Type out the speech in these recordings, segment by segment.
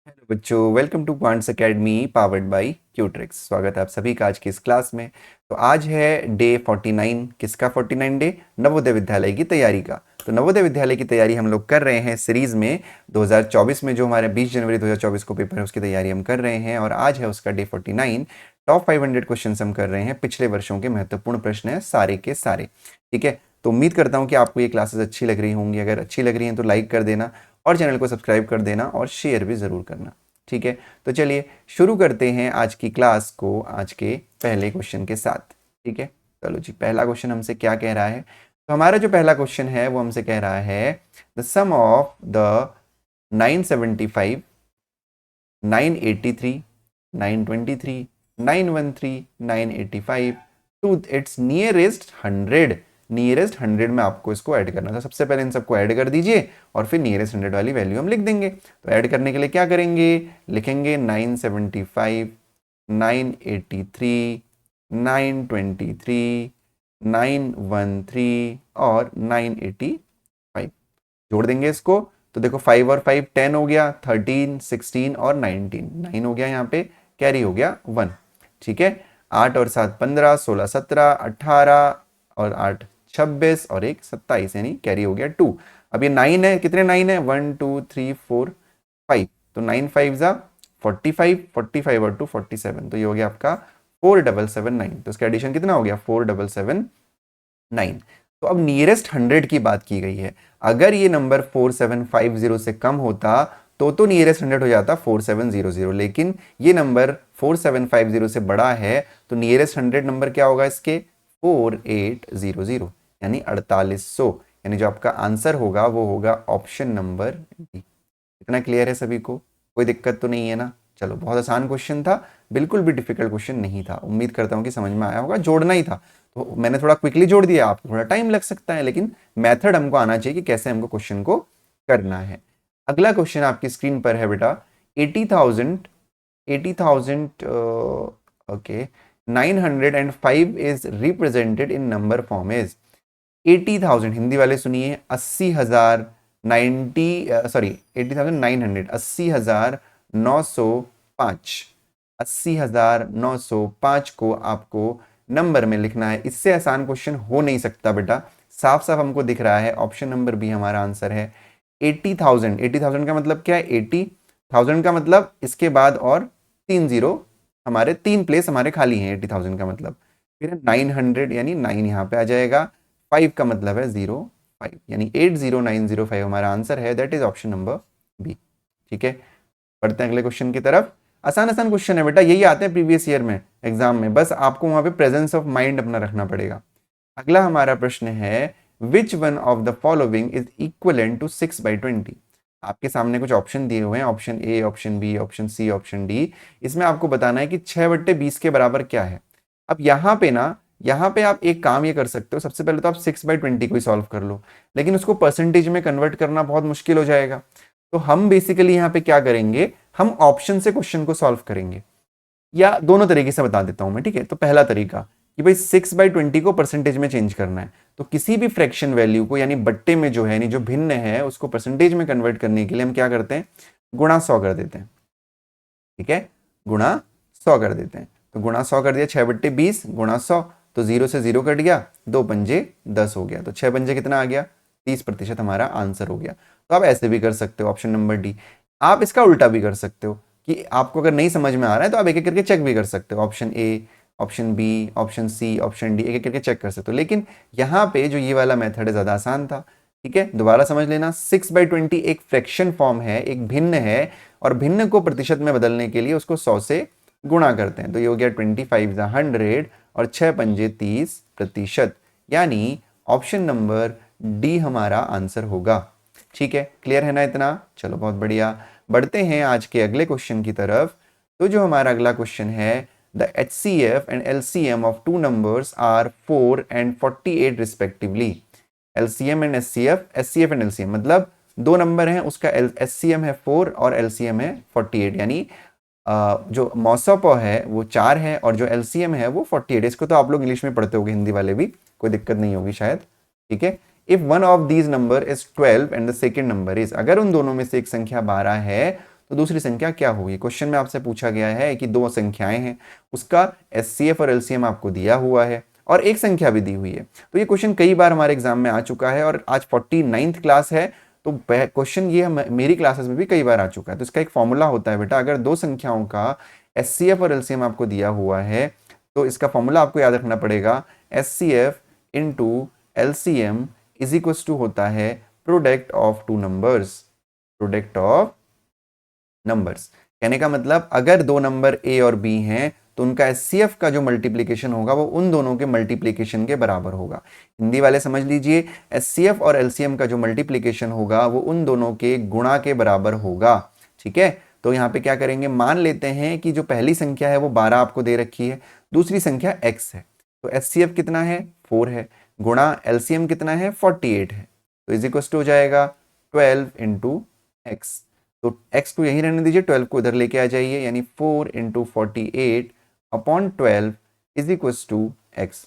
Hello बच्चों, welcome to Quants Academy powered by Qtrix. स्वागत है आप सभी का आज की इस क्लास में। तो आज है डे 49। किसका 49 डे? नवोदय विद्यालय की तैयारी का। तो नवोदय विद्यालय की तैयारी हम लोग कर रहे हैं सीरीज में। 2024 में जो हमारे 20 जनवरी 2024 को पेपर है उसकी तैयारी हम कर रहे हैं और आज है उसका डे 49। टॉप 500 क्वेश्चन हम कर रहे हैं। पिछले वर्षों के महत्वपूर्ण प्रश्न है सारे के सारे। ठीक है, तो उम्मीद करता हूँ कि आपको ये क्लासेस अच्छी लग रही होंगी। अगर अच्छी लग रही हैं तो लाइक कर देना और चैनल को सब्सक्राइब कर देना और शेयर भी ज़रूर करना। ठीक है, तो चलिए शुरू करते हैं आज की क्लास को आज के पहले क्वेश्चन के साथ। ठीक है, चलो जी, पहला क्वेश्चन हमसे क्या कह रहा है? तो हमारा जो पहला क्वेश्चन है वो हमसे कह रहा है the sum of the 975, 983, 923, 913, 985 to its nearest 100। Nearest 100 में आपको इसको ऐड करना था। सबसे पहले इन सबको ऐड कर दीजिए और फिर नियरेस्ट 100 वाली वैल्यू हम लिख देंगे। तो ऐड करने के लिए क्या करेंगे? लिखेंगे 975, 983, 923, 913 और 985 जोड़ देंगे इसको। तो देखो 5 और 5 10 हो गया, 13 16 और 19 9 हो गया, यहाँ पे कैरी हो गया 1। ठीक है, 8 और 7 15, 16 17 18 और 8 26 और 1 27, यानी कैरी हो गया 2। अब ये 9 है, कितने 9 है? 1 2 3 4 5। तो 9 5 जा 45, 45 और 2 47, तो ये हो गया आपका 4779। तो इसका एडिशन कितना हो गया? 4779। तो अब नियरेस्ट 100 की बात की गई है। अगर ये नंबर 4750 से कम होता तो नियरेस्ट 100 हो जाता 4700, लेकिन ये नंबर 4750 से बड़ा है तो नियरेस्ट 100 नंबर क्या होगा इसके? 4800, यानी 4800। यानी जो आपका आंसर होगा वो होगा ऑप्शन नंबर डी। इतना क्लियर है सभी को? कोई दिक्कत तो नहीं है ना? चलो, बहुत आसान क्वेश्चन था, बिल्कुल भी डिफिकल्ट क्वेश्चन नहीं था। उम्मीद करता हूँ कि समझ में आया होगा। जोड़ना ही था तो मैंने थोड़ा क्विकली जोड़ दिया, आपको थोड़ा टाइम लग सकता है, लेकिन मेथड हमको आना चाहिए कि कैसे हमको क्वेश्चन को करना है। अगला क्वेश्चन आपकी स्क्रीन पर है बेटा। 80,000, 80,000 okay, 905 is represented in number form is. 80,000 Hindi वाले सुनिए, 80,000, 80,900, 80,905, 80,905 को आपको नंबर में लिखना है। इससे आसान क्वेश्चन हो नहीं सकता बेटा। साफ साफ हमको दिख रहा है ऑप्शन नंबर बी हमारा आंसर है। 80,000, 80,000 का मतलब क्या है? 80,000 का मतलब इसके बाद और 3 जीरो, हमारे 3 प्लेस हमारे खाली हैं 80,000 का मतलब। फिर 900 यानी 9 यहाँ पे आ जाएगा। 5 का मतलब है 05, यानी 80905 हमारा आंसर है। That is option number B. ठीक है, पढ़ते हैं अगले क्वेश्चन की तरफ। आसान आसान क्वेश्चन है बेटा, यही आते हैं प्रीवियस ईयर में एग्जाम में, बस आपको वहां पे प्रेजेंस ऑफ माइंड अपना रखना पड़ेगा। अगला हमारा प्रश्न है which one of the following is equivalent to 6/20। आपके सामने कुछ ऑप्शन दिए हुए हैं, option A, option B, option C, option D. इसमें आपको बताना है कि 6/20 के बराबर क्या है। अब यहाँ पे आप एक काम ये कर सकते हो, सबसे पहले तो आप 6/20 को ही सॉल्व कर लो, लेकिन उसको परसेंटेज में कन्वर्ट करना बहुत मुश्किल हो जाएगा। तो हम बेसिकली यहाँ पे क्या करेंगे, हम ऑप्शन से क्वेश्चन को सॉल्व करेंगे, या दोनों तरीके से बता देता हूं मैं। ठीक है, तो पहला तरीका कि भाई 6/20 को परसेंटेज में चेंज करना है, तो किसी भी फ्रैक्शन वैल्यू को, यानी बट्टे में जो है, यानी जो भिन्न है, उसको परसेंटेज में कन्वर्ट करने के लिए हम क्या करते हैं? गुणा 100 कर देते हैं। ठीक है, गुणा 100 कर देते हैं। तो गुणा 100 कर दिया, 6/20 गुणा 100, तो 0 से 0 कट गया, 2 पंजे 10 हो गया, तो 6 पंजे कितना आ गया? 30% हमारा आंसर हो गया। तो आप ऐसे भी कर सकते हो, ऑप्शन नंबर डी। आप इसका उल्टा भी कर सकते हो कि आपको अगर नहीं समझ में आ रहा है तो आप एक एक करके चेक भी कर सकते हो। Option A, option B, option C, option D, एक एक करके चेक कर सकते हो। लेकिन यहाँ पे जो ये वाला मेथड है ज़्यादा आसान था। ठीक है, दोबारा समझ लेना, 6/20 एक फ्रैक्शन फॉर्म है, एक भिन्न है, और भिन्न को प्रतिशत में बदलने के लिए उसको 100 से गुणा करते हैं। तो ये हो गया 25 100 और 6 पंजे 30%, यानी ऑप्शन नंबर डी हमारा आंसर होगा। ठीक है, क्लियर है ना इतना? चलो, बहुत बढ़िया। बढ़ते हैं आज के अगले क्वेश्चन की तरफ। तो जो हमारा अगला क्वेश्चन है, the HCF and LCM of two numbers are 4 and 48 respectively. LCM and SCF, SCF and LCM मतलब दो नंबर हैं, उसका SCM है 4 और LCM है 48, यानी जो मौसप है वो 4 है और जो LCM है वो 48। इसको तो आप लोग इंग्लिश में पढ़ते होंगे, हिंदी वाले भी, कोई दिक्कत नहीं होगी शायद। ठीक है, if one of these number is 12 and the second number is, अगर उन दोनों में से एक संख्या 12 है तो दूसरी संख्या क्या होगी। क्वेश्चन में आपसे पूछा गया है कि दो संख्याएं हैं, उसका एचसीएफ और एलसीएम आपको दिया हुआ है और एक संख्या भी दी हुई है। तो ये क्वेश्चन कई बार हमारे एग्जाम में आ चुका है और आज 49th क्लास है, तो क्वेश्चन ये मेरी क्लासेस में भी कई बार आ चुका है। तो इसका एक फॉर्मूला होता है बेटा, अगर दो संख्याओं का एचसीएफ और एलसीएम आपको दिया हुआ है तो इसका फॉर्मूला आपको याद रखना पड़ेगा, HCF into LCM is equal to होता है product of two numbers. Product of numbers कहने का मतलब अगर दो नंबर ए और बी हैं तो उनका एचसीएफ का जो मल्टीप्लिकेशन होगा वो उन दोनों के मल्टीप्लिकेशन के बराबर होगा। हिंदी वाले समझ लीजिए, एचसीएफ और एलसीएम का जो मल्टीप्लिकेशन होगा वो उन दोनों के गुणा के बराबर होगा। ठीक है, तो यहाँ पे क्या करेंगे, मान लेते हैं कि जो पहली संख्या है वो 12 आपको दे रखी है, दूसरी संख्या x है, तो एचसीएफ कितना है 4 है, गुणा एलसीएम कितना है 48 है, तो इज इक्वल टू हो जाएगा 12 इंटू एक्स। तो x को यहीं रहने दीजिए, 12 को इधर लेके आ जाइए, यानी 4 into 48 upon 12 is equal to x.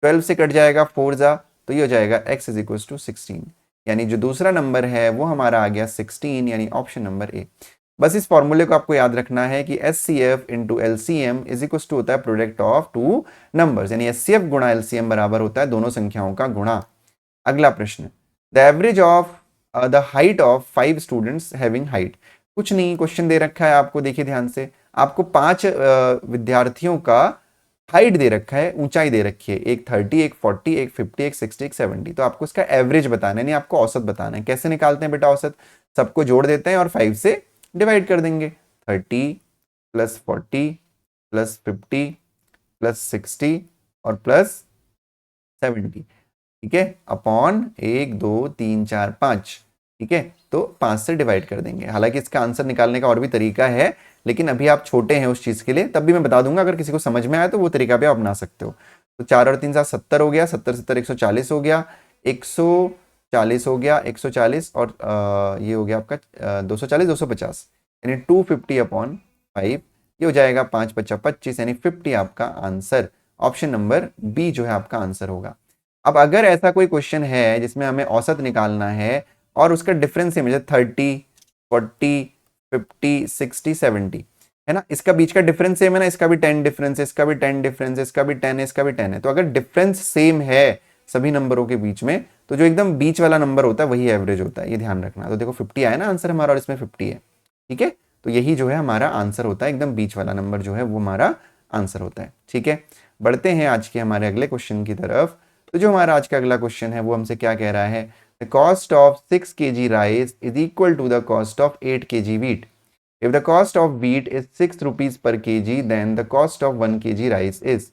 12 से कट जाएगा 4 जा, तो ये हो जाएगा x इज इक्वल टू 16, यानी जो दूसरा नंबर है वो हमारा आ गया 16, यानी ऑप्शन नंबर ए। बस इस फॉर्मूले को आपको याद रखना है कि HCF into LCM is equal to होता है प्रोडक्ट ऑफ टू नंबर्स, यानी एचसीएफ गुणा एलसीएम बराबर होता है दोनों संख्याओं का गुणा। अगला प्रश्न, the average of the height of 5 students having height. कुछ नहीं, क्वेश्चन दे रखा है आपको, देखिए ध्यान से, आपको 5 विद्यार्थियों का हाइट दे रखा है, ऊंचाई दे रखी है, एक 30, एक 40, एक 50, एक 60, एक 70, तो आपको इसका एवरेज बताना है, नहीं आपको औसत बताना है। कैसे निकालते हैं बेटा औसत, सबको जोड़ देते हैं और 5 से डिवाइड कर देंगे, 30 प्लस 40 प्लस 50 प्लस 60 और प्लस 70, ठीक है, अपॉन 1 2 3 4 5, ठीक है, तो 5 से डिवाइड कर देंगे। हालांकि इसका आंसर निकालने का और भी तरीका है, लेकिन अभी आप छोटे हैं उस चीज के लिए, तब भी मैं बता दूंगा, अगर किसी को समझ में आया तो वो तरीका भी आप अपना सकते हो। तो 4 और 3 7 70 हो गया, 70 70 140 हो गया, 140 हो गया, 140 और ये हो गया आपका 240 250, यानी 250 अपॉन 5, ये हो जाएगा 5 5 25, यानी 50 आपका आंसर, ऑप्शन नंबर बी जो है आपका आंसर होगा। अब अगर ऐसा कोई क्वेश्चन है जिसमें हमें औसत निकालना है और उसका डिफरेंस है, मुझे 30 40 50 60 70 है ना, इसका बीच का डिफरेंस सेम है ना, इसका भी 10 डिफरेंस है, इसका भी 10 डिफरेंस है, इसका भी 10 है, इसका भी 10 है, तो अगर डिफरेंस सेम है सभी नंबरों के बीच में तो जो एकदम बीच वाला नंबर होता है वही एवरेज होता है, ये ध्यान रखना। तो देखो 50 आया ना आंसर हमारा और इसमें 50 है, ठीक है, तो यही जो है हमारा आंसर होता है, एकदम बीच वाला नंबर जो है वो हमारा आंसर होता है। ठीक है, बढ़ते हैं आज के हमारे अगले क्वेश्चन की तरफ। तो जो हमारा आज का अगला क्वेश्चन है वो हमसे क्या कह रहा है, the cost of 6 kg rice is equal to the cost of 8 kg wheat. If the cost of wheat is 6 rupees per kg, then the cost of 1 kg rice is.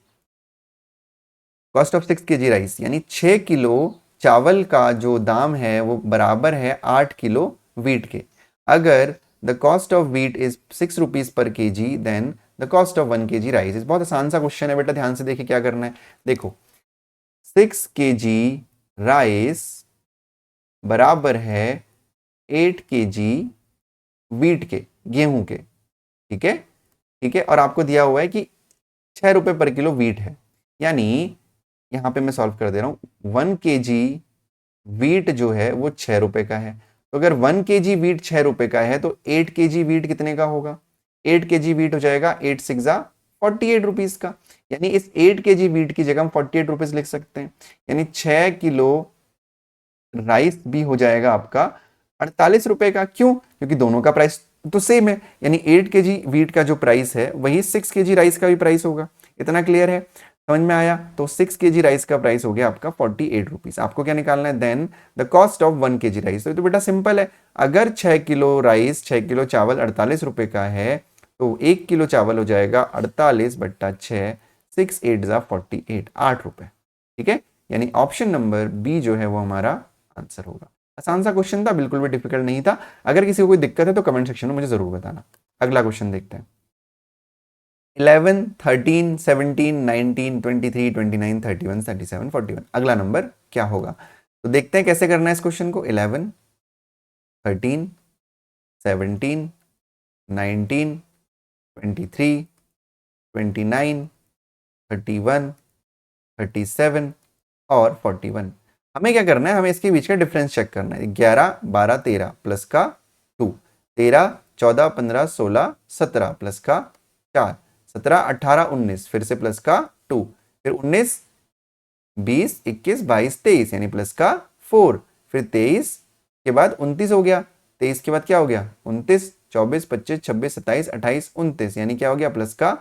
Cost of 6 kg rice यानी 6 kilo चावल का जो दाम है वो बराबर है 8 kilo wheat के। अगर the cost of wheat is 6 rupees per kg, then the cost of 1 kg rice is. बहुत आसान सा क्वेश्चन है बेटा, ध्यान से देखिए क्या करना है। देखो 6 kg राइस बराबर है 8 kg वीट के, गेहूं के, ठीक है, ठीक है, और आपको दिया हुआ है कि 6 रुपए पर किलो वीट है, यानी यहां पे मैं सॉल्व कर दे रहा हूं, 1 kg वीट जो है वो 6 रुपए का है, तो अगर 1 kg वीट 6 रुपए का है तो 8 kg वीट कितने का होगा, 8 kg वीट हो जाएगा 8 6 48 रुपीज का, यानी इस 8 kg वीट की जगह हम 48 रुपीज लिख सकते हैं, यानी 6 किलो राइस भी हो जाएगा आपका 48 रुपए का। क्यों, क्योंकि दोनों का प्राइस तो सेम है, यानी 8 kg वीट का जो प्राइस है वही 6 kg राइस का भी प्राइस होगा। इतना क्लियर है, समझ में आया। तो 6 kg राइस का प्राइस हो गया आपका 48 रुपीज। आपको क्या निकालना है, then the cost of 1 kg rice. तो बेटा सिंपल है, अगर 6 किलो राइस 6 किलो चावल 48 रुपए का है तो 1 किलो चावल हो जाएगा 48 बट्टा 6, 6 8 48, 8 रुपए, ठीक है, यानी ऑप्शन नंबर बी जो है वो हमारा आंसर होगा। आसान सा क्वेश्चन था, बिल्कुल भी डिफिकल्ट नहीं था। अगर किसी को कोई दिक्कत है तो कमेंट सेक्शन में मुझे जरूर बताना। अगला क्वेश्चन देखते हैं, 11 13 17 19 23 29 31 37 41, अगला नंबर क्या होगा। तो देखते हैं कैसे करना है इस क्वेश्चन को। 11 13 17 19 23 29 31 37 और 41, हमें क्या करना है, हमें इसके बीच का डिफरेंस चेक करना है। 11 12 13 प्लस का 2, 13 14 15 16 17 प्लस का 4, 17 18 19 फिर से प्लस का 2, फिर 19 20 21 22 23 यानी प्लस का 4, फिर 23 के बाद 29 हो गया, 23 के बाद क्या हो गया 29 24 25 26 27 28 29 यानी क्या हो गया प्लस का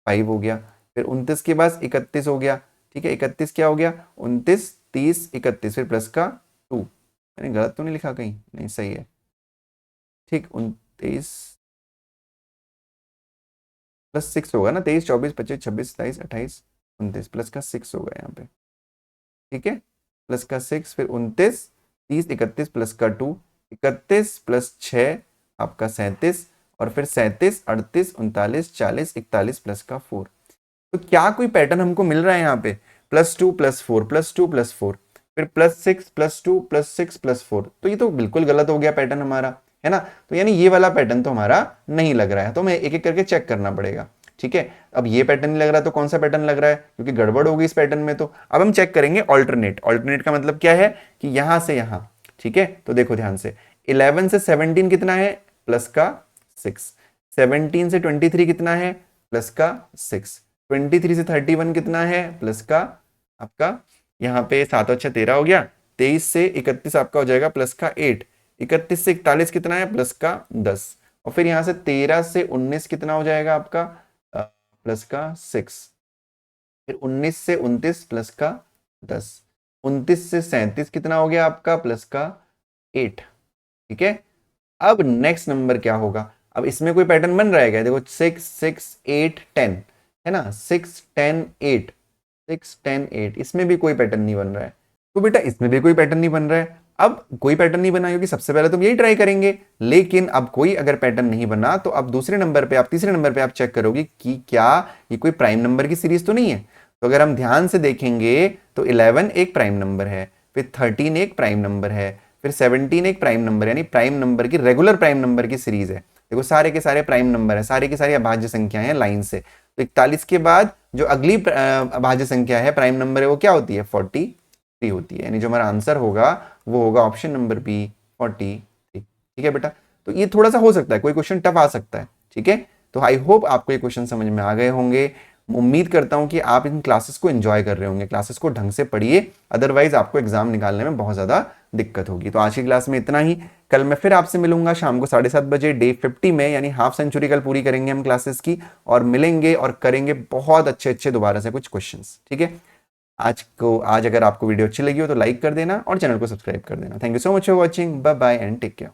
5 हो गया, फिर 29 के बाद 31 हो गया, ठीक है 31 क्या हो गया 29 30 31 फिर प्लस का 2, मैंने गलत तो नहीं लिखा कहीं, नहीं सही है, ठीक 29 प्लस 6 होगा ना, 23 24 25 26 27 28 29 प्लस का 6 होगा यहाँ पे, ठीक है प्लस का 6 फिर 29 30 31 प्लस का 2, 31 प्लस 6 आपका 37 और फिर 37 38 39 40 41 प्लस का 4। तो क्या कोई पैटर्न हमको मिल रहा है यहाँ पे +2 +4 +2 +4 फिर +6 +2 +6 +4, तो ये तो बिल्कुल गलत हो गया पैटर्न हमारा, है ना। तो यानी ये वाला पैटर्न तो हमारा नहीं लग रहा है, तो हमें एक एक करके चेक करना पड़ेगा, ठीक है। अब ये पैटर्न नहीं लग रहा तो कौन सा पैटर्न लग रहा है, क्योंकि गड़बड़ होगी इस पैटर्न में। तो अब हम चेक करेंगे ऑल्टरनेट। ऑल्टरनेट का मतलब क्या है कि यहां से यहां, ठीक है। तो देखो ध्यान से 11 से 17 कितना है प्लस का 6, 17 से 23 कितना है प्लस का 6, 23 से 31 कितना है प्लस का आपका यहाँ पे 7 अच्छा 13 हो गया, 23 से 31 आपका हो जाएगा प्लस का 8, 31 से 41 कितना है प्लस का 10, और फिर यहाँ से 13 से 19 कितना हो जाएगा आपका प्लस का 6, फिर 19 से 29 प्लस का 10, 29 से 37 कितना हो गया आपका प्लस का 8, ठीक है। अब नेक्स्ट नंबर क्या होगा, अब इसमें कोई पैटर्न बन रहा है क्या, देखो 6 6 8 10 है ना, 6 10 8 6 10 8, इसमें भी कोई पैटर्न नहीं बन रहा है। तो बेटा इसमें भी कोई पैटर्न नहीं बन रहा है। अब कोई पैटर्न नहीं बना क्योंकि सबसे पहले तो यही ट्राई करेंगे, लेकिन अब कोई अगर पैटर्न नहीं बना तो अब दूसरे नंबर पे आप तीसरे नंबर पे आप चेक करोगे कि क्या ये कोई प्राइम नंबर की सीरीज तो नहीं है। तो अगर हम ध्यान से देखेंगे तो 11 एक प्राइम नंबर है, फिर 13 एक प्राइम नंबर है, फिर 17 एक प्राइम नंबर, यानी प्राइम नंबर की रेगुलर प्राइम नंबर की सीरीज है। देखो सारे के सारे प्राइम नंबर है, सारे की सारी अभाज्य संख्या है लाइन से। तो 41 के बाद जो अगली अभाज्य संख्या है प्राइम नंबर है वो क्या होती है 43 होती है, यानी जो हमारा आंसर होगा वो होगा ऑप्शन नंबर बी 43, ठीक है बेटा। तो ये थोड़ा सा हो सकता है, कोई क्वेश्चन टफ आ सकता है, ठीक है। तो आई होप आपको ये क्वेश्चन समझ में आ गए होंगे। उम्मीद करता हूं कि आप इन क्लासेस को एंजॉय कर रहे होंगे, क्लासेस को ढंग से पढ़िए, अदरवाइज आपको एग्जाम निकालने में बहुत ज्यादा दिक्कत होगी। तो आज की क्लास में इतना ही, कल मैं फिर आपसे मिलूंगा शाम को 7:30 बजे डे 50 में, यानी हाफ सेंचुरी कल पूरी करेंगे हम क्लासेस की, और मिलेंगे और करेंगे बहुत अच्छे अच्छे दोबारा से कुछ क्वेश्चंस, ठीक है। आज अगर आपको वीडियो अच्छी लगी हो तो लाइक कर देना और चैनल को सब्सक्राइब कर देना। Thank you so much for watching, bye bye and take care.